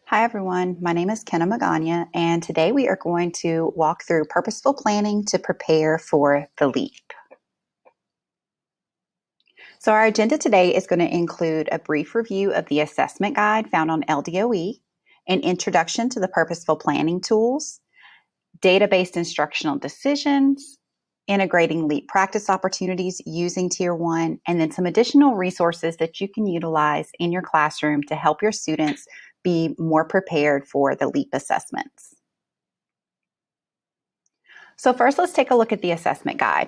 Hi everyone, my name is Kenna Magana, and today we are going to walk through purposeful planning to prepare for the leap. So our agenda today is going to include a brief review of the assessment guide found on LDOE, an introduction to the purposeful planning tools, data-based instructional decisions, integrating LEAP practice opportunities using Tier 1, and then some additional resources that you can utilize in your classroom to help your students be more prepared for the LEAP assessments. So first, let's take a look at the assessment guide.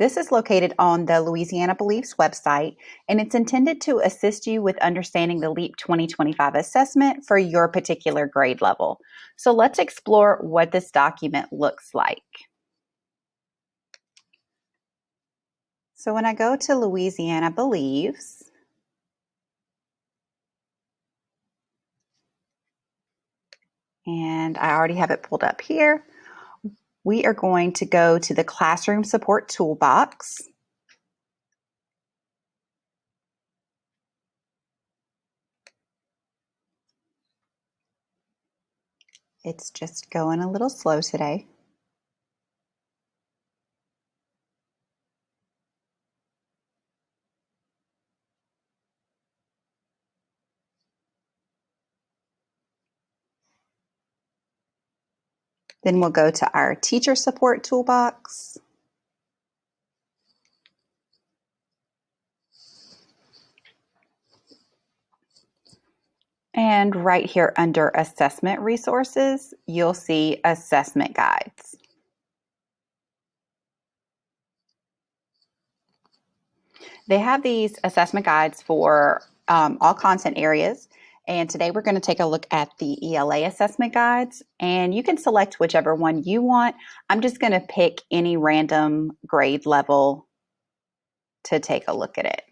This is located on the Louisiana Believes website, and it's intended to assist you with understanding the LEAP 2025 assessment for your particular grade level. So let's explore what this document looks like. So when I go to Louisiana Believes, and I already have it pulled up here, we are going to go to the Classroom Support Toolbox. It's just going a little slow today. Then we'll go to our Teacher Support Toolbox. And right here under Assessment Resources, you'll see Assessment Guides. They have these assessment guides for all content areas. And today we're going to take a look at the ELA assessment guides. And you can select whichever one you want. I'm just going to pick any random grade level to take a look at it.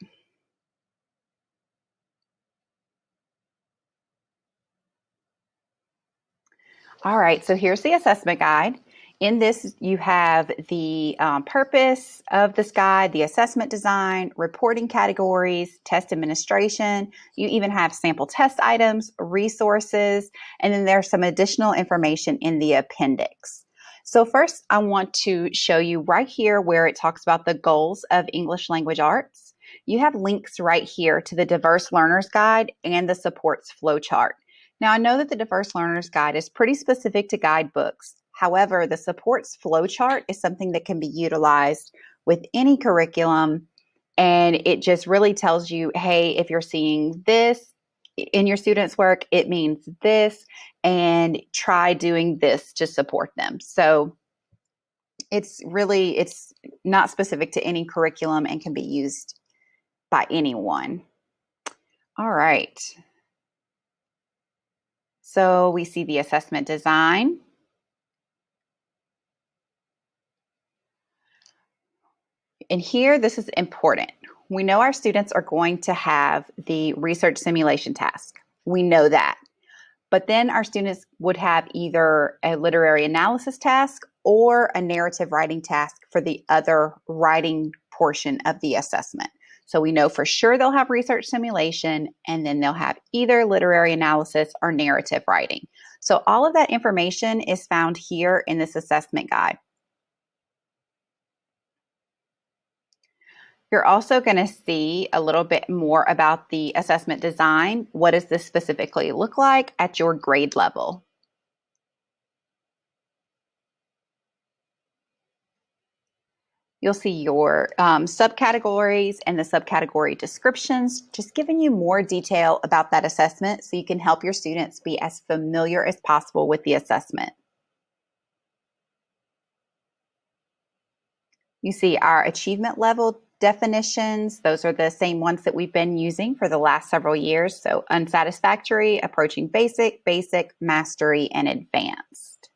All right, so here's the assessment guide. In this, you have the purpose of this guide, the assessment design, reporting categories, test administration. You even have sample test items, resources, and then there's some additional information in the appendix. So first, I want to show you right here where it talks about the goals of English Language Arts. You have links right here to the Diverse Learners Guide and the supports flowchart. Now, I know that the Diverse Learners Guide is pretty specific to guidebooks. However, the supports flowchart is something that can be utilized with any curriculum, and it just really tells you, hey, if you're seeing this in your students' work, it means this, and try doing this to support them. So it's not specific to any curriculum and can be used by anyone. All right. So we see the assessment design. And here, this is important. We know our students are going to have the research simulation task. We know that. But then our students would have either a literary analysis task or a narrative writing task for the other writing portion of the assessment. So we know for sure they'll have research simulation, and then they'll have either literary analysis or narrative writing. So all of that information is found here in this assessment guide. You're also going to see a little bit more about the assessment design. What does this specifically look like at your grade level? You'll see your subcategories and the subcategory descriptions, just giving you more detail about that assessment so you can help your students be as familiar as possible with the assessment. You see our achievement level definitions. Those are the same ones that we've been using for the last several years. So unsatisfactory, approaching basic, basic, mastery, and advanced.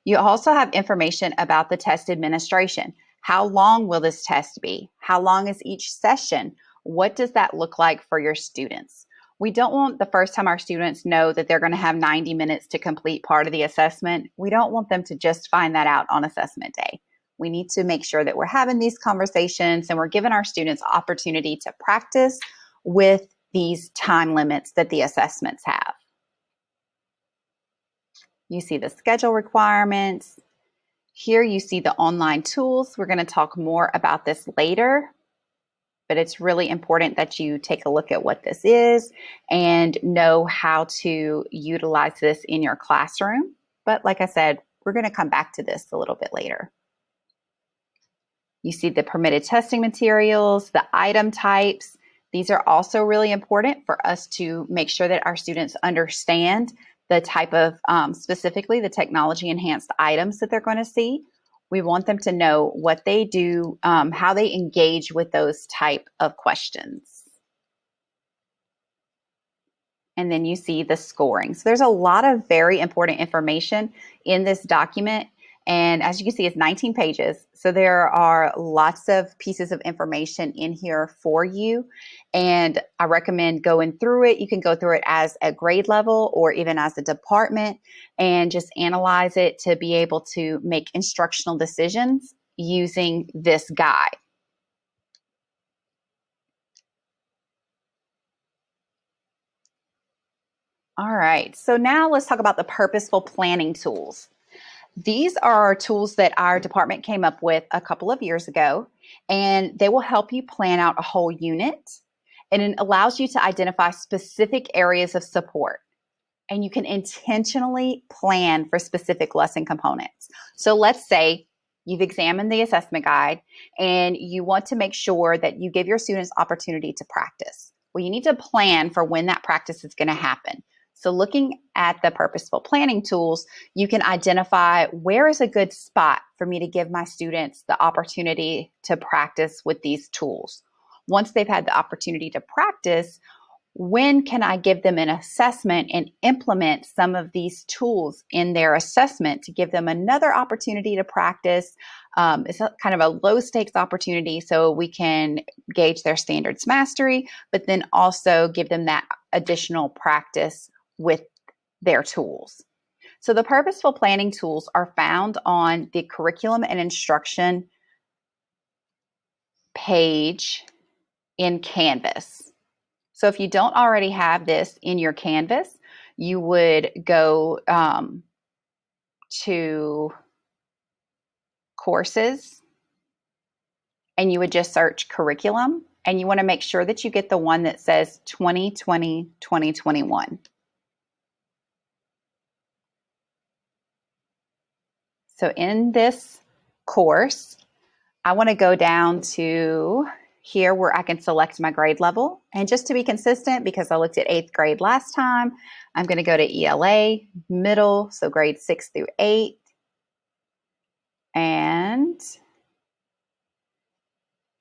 You also have information about the test administration. How long will this test be? How long is each session? What does that look like for your students? We don't want the first time our students know that they're going to have 90 minutes to complete part of the assessment. We don't want them to just find that out on assessment day. We need to make sure that we're having these conversations and we're giving our students opportunity to practice with these time limits that the assessments have. You see the schedule requirements. Here you see the online tools. We're going to talk more about this later, but it's really important that you take a look at what this is and know how to utilize this in your classroom. But like I said, we're going to come back to this a little bit later. You see the permitted testing materials, the item types. These are also really important for us to make sure that our students understand the type of, specifically the technology enhanced items that they're going to see. We want them to know what they do, how they engage with those type of questions. And then you see the scoring. So there's a lot of very important information in this document. And as you can see, it's 19 pages. So there are lots of pieces of information in here for you. And I recommend going through it. You can go through it as a grade level or even as a department and just analyze it to be able to make instructional decisions using this guide. All right, so now let's talk about the purposeful planning tools. These are tools that our department came up with a couple of years ago, and they will help you plan out a whole unit, and it allows you to identify specific areas of support. And you can intentionally plan for specific lesson components. So let's say you've examined the assessment guide and you want to make sure that you give your students opportunity to practice. Well, you need to plan for when that practice is going to happen. So looking at the purposeful planning tools, you can identify where is a good spot for me to give my students the opportunity to practice with these tools. Once they've had the opportunity to practice, when can I give them an assessment and implement some of these tools in their assessment to give them another opportunity to practice? It's kind of a low stakes opportunity so we can gauge their standards mastery, but then also give them that additional practice with their tools. So the purposeful planning tools are found on the curriculum and instruction page in Canvas. So if you don't already have this in your Canvas, you would go to courses and you would just search curriculum, and you want to make sure that you get the one that says 2020-2021. So in this course, I want to go down to here where I can select my grade level. And just to be consistent, because I looked at 8th grade last time, I'm going to go to ELA, middle, so grade 6 through 8. And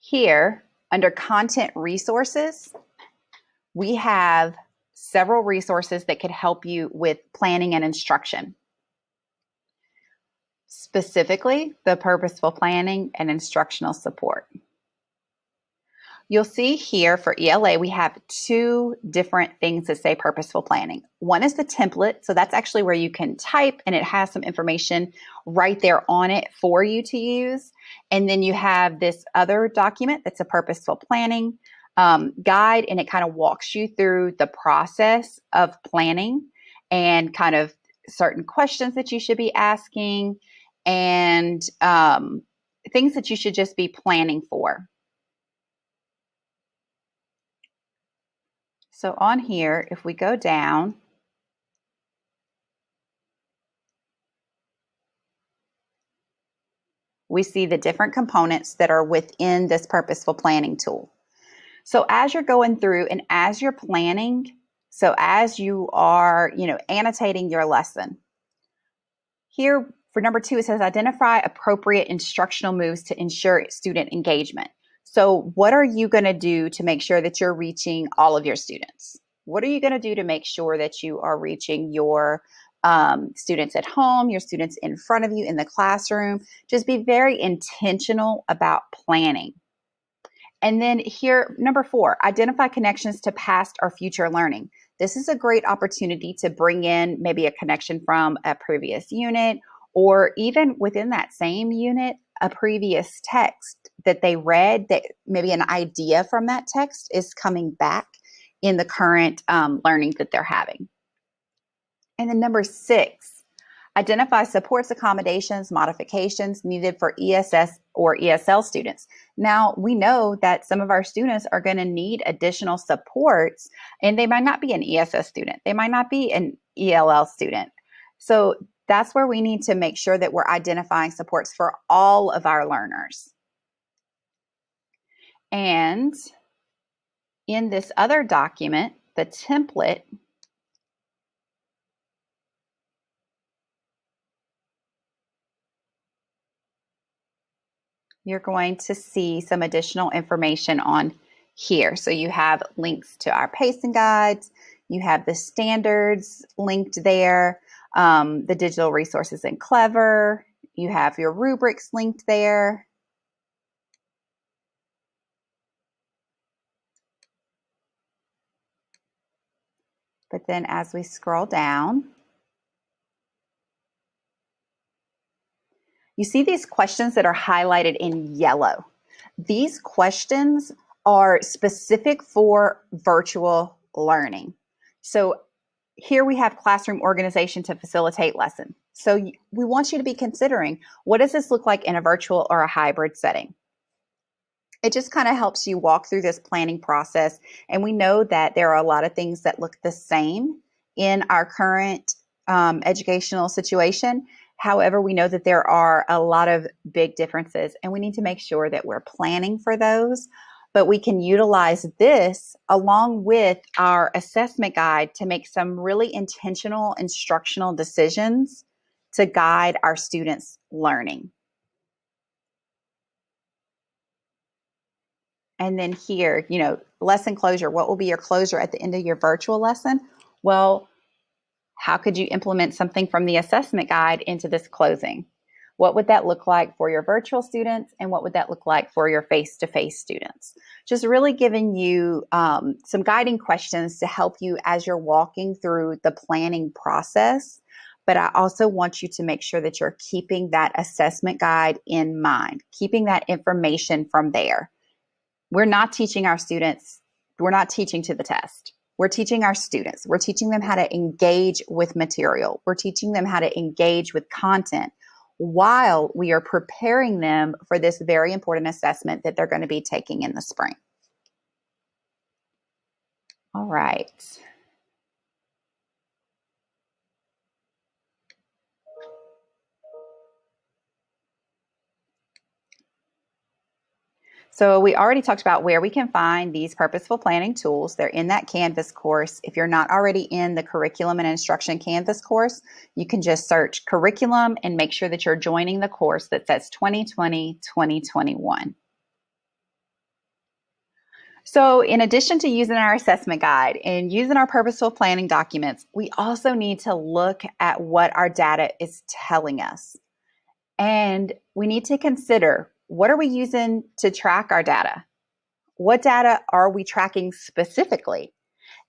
here, under content resources, we have several resources that could help you with planning and instruction. Specifically, the purposeful planning and instructional support. You'll see here for ELA, we have 2 different things that say purposeful planning. One is the template, so that's actually where you can type and it has some information right there on it for you to use. And then you have this other document that's a purposeful planning guide, and it kind of walks you through the process of planning and kind of certain questions that you should be asking and things that you should just be planning for. So on here, if we go down, we see the different components that are within this purposeful planning tool. So as you're going through and as you're planning, so as you are, annotating your lesson, here for number 2, it says identify appropriate instructional moves to ensure student engagement. So what are you going to do to make sure that you're reaching all of your students? What are you going to do to make sure that you are reaching your students at home, your students in front of you in the classroom? Just be very intentional about planning. And then here, number 4, identify connections to past or future learning. This is a great opportunity to bring in maybe a connection from a previous unit, or even within that same unit, a previous text that they read, that maybe an idea from that text is coming back in the current learning that they're having. And then number 6, Identify supports, accommodations, modifications needed for ESS or ESL students. Now, we know that some of our students are going to need additional supports, and they might not be an ESS student. They might not be an ELL student. So that's where we need to make sure that we're identifying supports for all of our learners. And in this other document, the template, you're going to see some additional information on here. So you have links to our pacing guides, you have the standards linked there, the digital resources in Clever, you have your rubrics linked there. But then as we scroll down, you see these questions that are highlighted in yellow. These questions are specific for virtual learning. So here we have classroom organization to facilitate lesson. So we want you to be considering, what does this look like in a virtual or a hybrid setting? It just kind of helps you walk through this planning process. And we know that there are a lot of things that look the same in our current educational situation. However, we know that there are a lot of big differences, and we need to make sure that we're planning for those. But we can utilize this along with our assessment guide to make some really intentional instructional decisions to guide our students' learning. And then here, lesson closure. What will be your closure at the end of your virtual lesson? Well, how could you implement something from the assessment guide into this closing? What would that look like for your virtual students, and what would that look like for your face-to-face students? Just really giving you some guiding questions to help you as you're walking through the planning process. But I also want you to make sure that you're keeping that assessment guide in mind, keeping that information from there. We're not teaching our students, we're not teaching to the test. We're teaching our students. We're teaching them how to engage with material. We're teaching them how to engage with content while we are preparing them for this very important assessment that they're going to be taking in the spring. All right. So we already talked about where we can find these purposeful planning tools. They're in that Canvas course. If you're not already in the curriculum and instruction Canvas course, you can just search curriculum and make sure that you're joining the course that says 2020-2021. So in addition to using our assessment guide and using our purposeful planning documents, we also need to look at what our data is telling us. And we need to consider, what are we using to track our data? What data are we tracking specifically?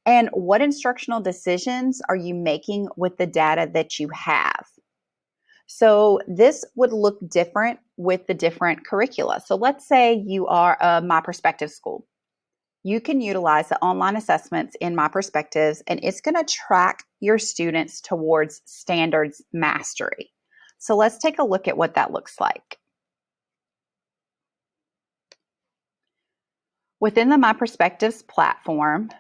And what instructional decisions are you making with the data that you have? So this would look different with the different curricula. So let's say you are a My Perspective school. You can utilize the online assessments in My Perspectives, and it's going to track your students towards standards mastery. So let's take a look at what that looks like. Within the My Perspectives platform,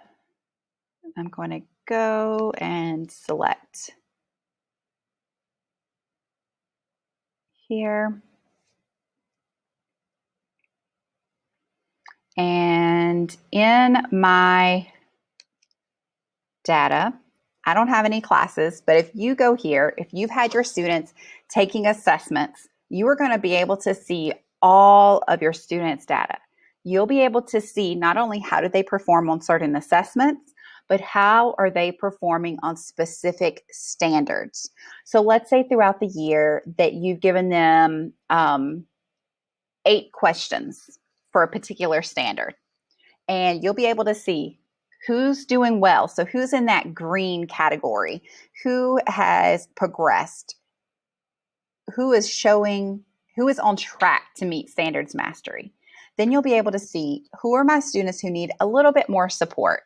I'm going to go and select here. And in my data, I don't have any classes, but if you go here, if you've had your students taking assessments, you are going to be able to see all of your students' data. You'll be able to see not only how did they perform on certain assessments, but how are they performing on specific standards. So let's say throughout the year that you've given them 8 questions for a particular standard, and you'll be able to see who's doing well. So who's in that green category, who has progressed, who is on track to meet standards mastery. Then you'll be able to see, who are my students who need a little bit more support.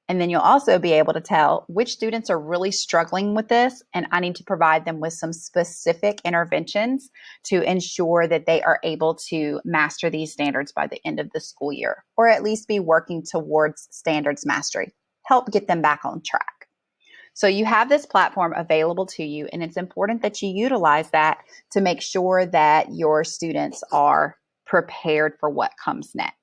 And then you'll also be able to tell which students are really struggling with this, and I need to provide them with some specific interventions to ensure that they are able to master these standards by the end of the school year, or at least be working towards standards mastery. Help get them back on track. So you have this platform available to you, and it's important that you utilize that to make sure that your students are prepared for what comes next.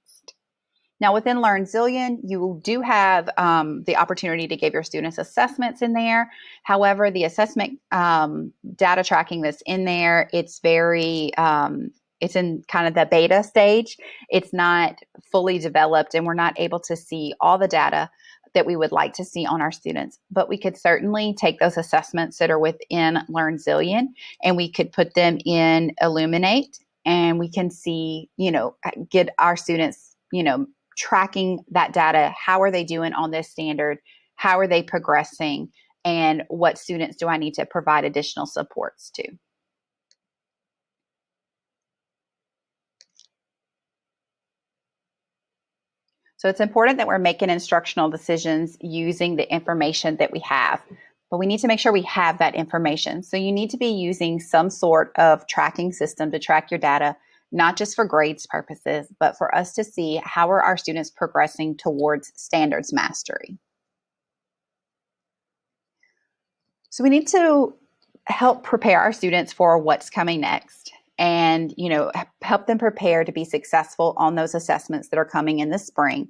Now, within LearnZillion, you do have the opportunity to give your students assessments in there. However, the assessment data tracking that's in there, it's it's in kind of the beta stage. It's not fully developed, and we're not able to see all the data that we would like to see on our students. But we could certainly take those assessments that are within LearnZillion, and we could put them in Illuminate, and we can see, get our students, tracking that data. How are they doing on this standard? How are they progressing? And what students do I need to provide additional supports to? So it's important that we're making instructional decisions using the information that we have, but we need to make sure we have that information. So you need to be using some sort of tracking system to track your data, not just for grades purposes, but for us to see how are our students progressing towards standards mastery. So we need to help prepare our students for what's coming next, and help them prepare to be successful on those assessments that are coming in the spring.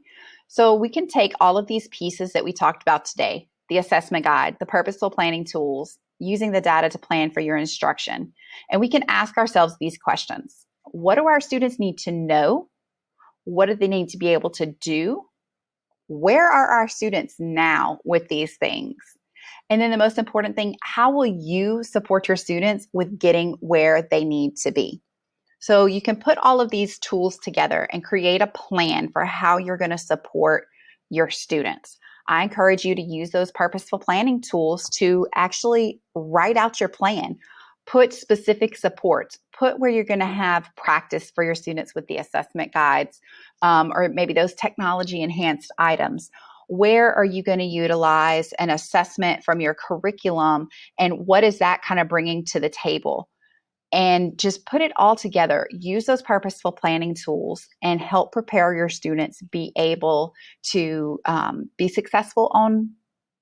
So we can take all of these pieces that we talked about today, the assessment guide, the purposeful planning tools, using the data to plan for your instruction, and we can ask ourselves these questions. What do our students need to know? What do they need to be able to do? Where are our students now with these things? And then the most important thing, how will you support your students with getting where they need to be? So you can put all of these tools together and create a plan for how you're going to support your students. I encourage you to use those purposeful planning tools to actually write out your plan. Put specific supports, put where you're going to have practice for your students with the assessment guides, or maybe those technology enhanced items. Where are you going to utilize an assessment from your curriculum, and what is that kind of bringing to the table? And just put it all together. Use those purposeful planning tools and help prepare your students be able to be successful on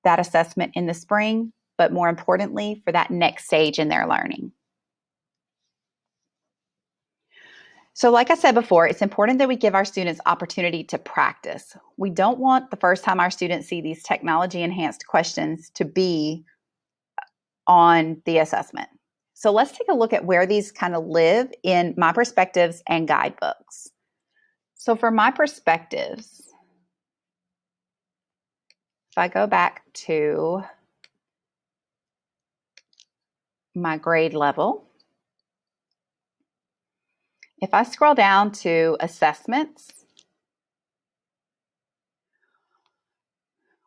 that assessment in the spring, but more importantly, for that next stage in their learning. So like I said before, it's important that we give our students opportunity to practice. We don't want the first time our students see these technology-enhanced questions to be on the assessment. So let's take a look at where these kind of live in my perspectives and guidebooks. So for my perspectives, if I go back to my grade level, if I scroll down to assessments,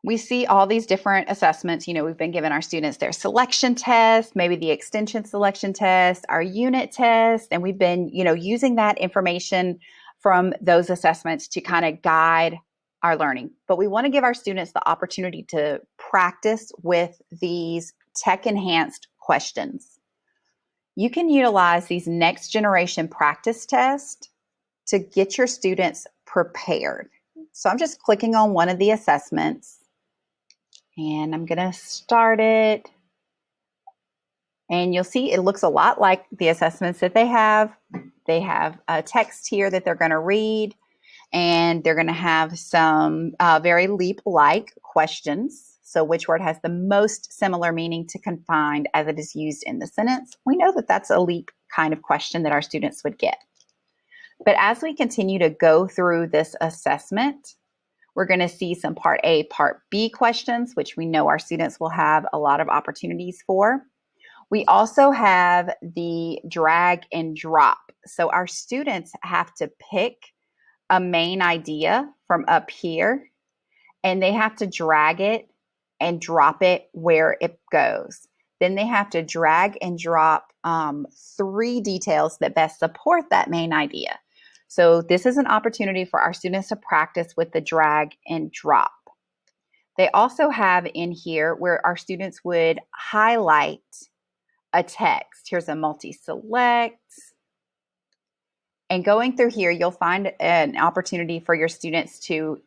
we see all these different assessments. We've been giving our students their selection test, maybe the extension selection test, our unit test, and we've been, using that information from those assessments to kind of guide our learning. But we want to give our students the opportunity to practice with these tech-enhanced questions. You can utilize these next generation practice tests to get your students prepared. So I'm just clicking on one of the assessments, and I'm going to start it. And you'll see it looks a lot like the assessments that they have. They have a text here that they're going to read, and they're going to have some very leap-like questions. So which word has the most similar meaning to confined as it is used in the sentence? We know that that's a leap kind of question that our students would get. But as we continue to go through this assessment, we're going to see some Part A, Part B questions, which we know our students will have a lot of opportunities for. We also have the drag and drop. So our students have to pick a main idea from up here, and they have to drag it and drop it where it goes. Then they have to drag and drop 3 details that best support that main idea. So this is an opportunity for our students to practice with the drag and drop. They also have in here where our students would highlight a text. Here's a multi-select. And going through here, you'll find an opportunity for your students to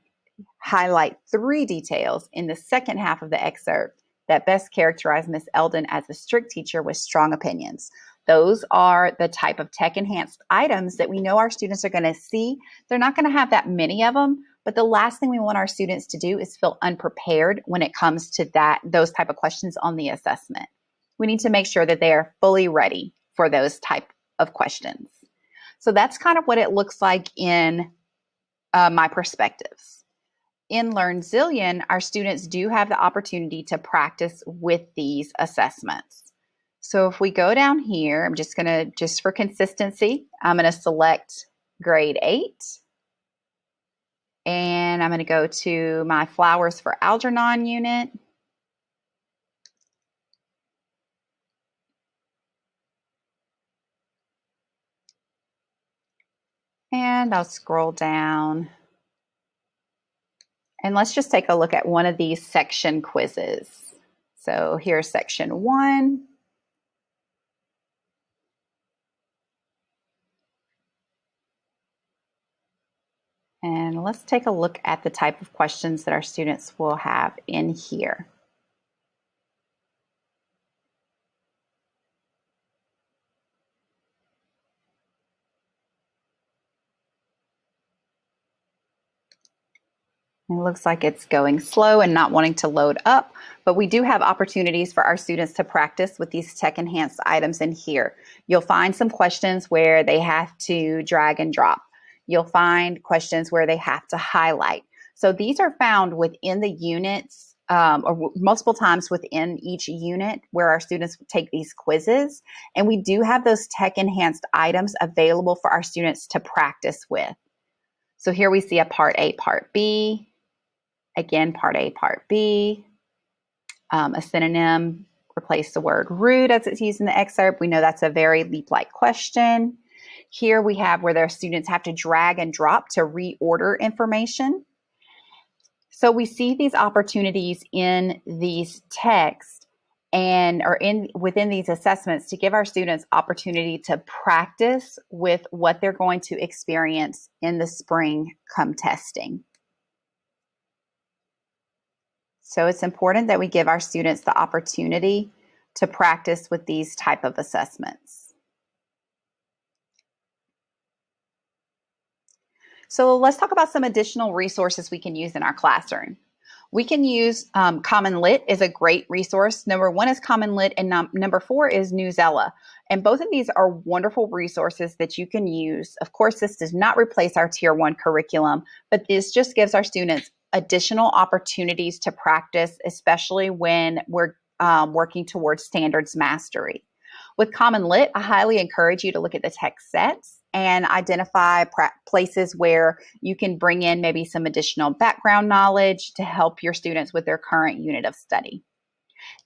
highlight 3 details in the second half of the excerpt that best characterize Miss Eldon as a strict teacher with strong opinions. Those are the type of tech-enhanced items that we know our students are going to see. They're not going to have that many of them, but the last thing we want our students to do is feel unprepared when it comes to those type of questions on the assessment. We need to make sure that they are fully ready for those type of questions. So that's kind of what it looks like in my perspectives. In LearnZillion, our students do have the opportunity to practice with these assessments. So if we go down here, I'm just going to, just for consistency, I'm going to select grade 8. And I'm going to go to my Flowers for Algernon unit. And I'll scroll down. And let's just take a look at one of these section quizzes. So here's section 1. And let's take a look at the type of questions that our students will have in here. It looks like it's going slow and not wanting to load up, but we do have opportunities for our students to practice with these tech-enhanced items in here. You'll find some questions where they have to drag and drop. You'll find questions where they have to highlight. So these are found within the units or multiple times within each unit where our students take these quizzes. And we do have those tech-enhanced items available for our students to practice with. So here we see a Part A, Part B. Again, Part A, Part B. A synonym, replace the word rude as it's used in the excerpt. We know that's a very LEAP-like question. Here we have where their students have to drag and drop to reorder information. So we see these opportunities in these texts within these assessments to give our students opportunity to practice with what they're going to experience in the spring come testing. So it's important that we give our students the opportunity to practice with these type of assessments. So let's talk about some additional resources we can use in our classroom. We can use Common Lit is a great resource. Number 1 is Common Lit, and number 4 is Newsella. And both of these are wonderful resources that you can use. Of course, this does not replace our Tier 1 curriculum, but this just gives our students additional opportunities to practice, especially when we're working towards standards mastery. With Common Lit, I highly encourage you to look at the text sets and identify places where you can bring in maybe some additional background knowledge to help your students with their current unit of study.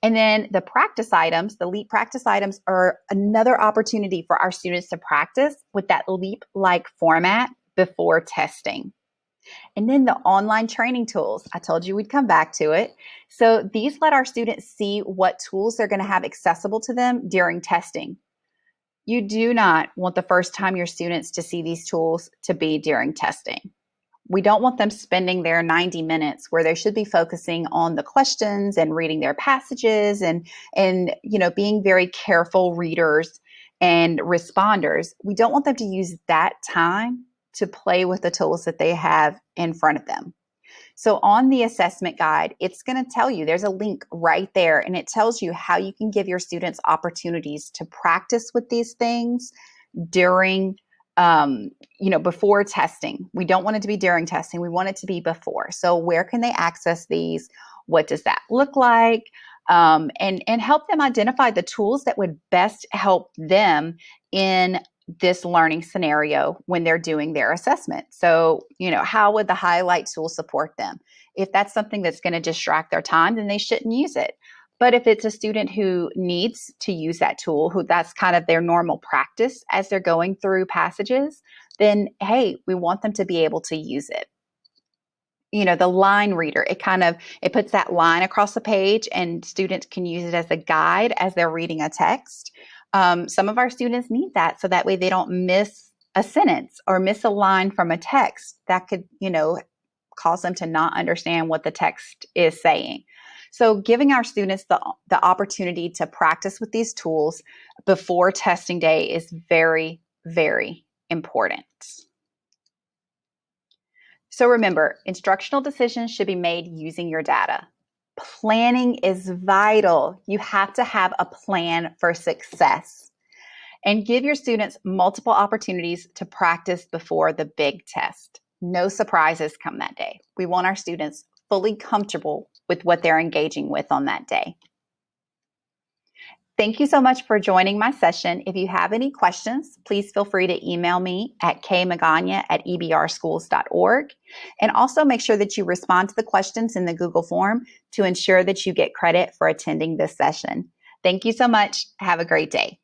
And then the practice items, the LEAP practice items, are another opportunity for our students to practice with that LEAP-like format before testing. And then the online training tools. I told you we'd come back to it. So these let our students see what tools they're going to have accessible to them during testing. You do not want the first time your students to see these tools to be during testing. We don't want them spending their 90 minutes where they should be focusing on the questions and reading their passages and being very careful readers and responders. We don't want them to use that time to play with the tools that they have in front of them. So on the assessment guide, it's going to tell you, there's a link right there, and it tells you how you can give your students opportunities to practice with these things during, before testing. We don't want it to be during testing. We want it to be before. So where can they access these? What does that look like? And help them identify the tools that would best help them in this learning scenario when they're doing their assessment. So, how would the highlight tool support them? If that's something that's going to distract their time, then they shouldn't use it. But if it's a student who needs to use that tool, who that's kind of their normal practice as they're going through passages, then hey, we want them to be able to use it. the line reader. It puts that line across the page, and students can use it as a guide as they're reading a text. Some of our students need that so that way they don't miss a sentence or miss a line from a text that could, cause them to not understand what the text is saying. So giving our students the opportunity to practice with these tools before testing day is very, very important. So remember, instructional decisions should be made using your data. Planning is vital. You have to have a plan for success. And give your students multiple opportunities to practice before the big test. No surprises come that day. We want our students fully comfortable with what they're engaging with on that day. Thank you so much for joining my session. If you have any questions, please feel free to email me at kmagana@ebrschools.org. And also make sure that you respond to the questions in the Google form to ensure that you get credit for attending this session. Thank you so much. Have a great day.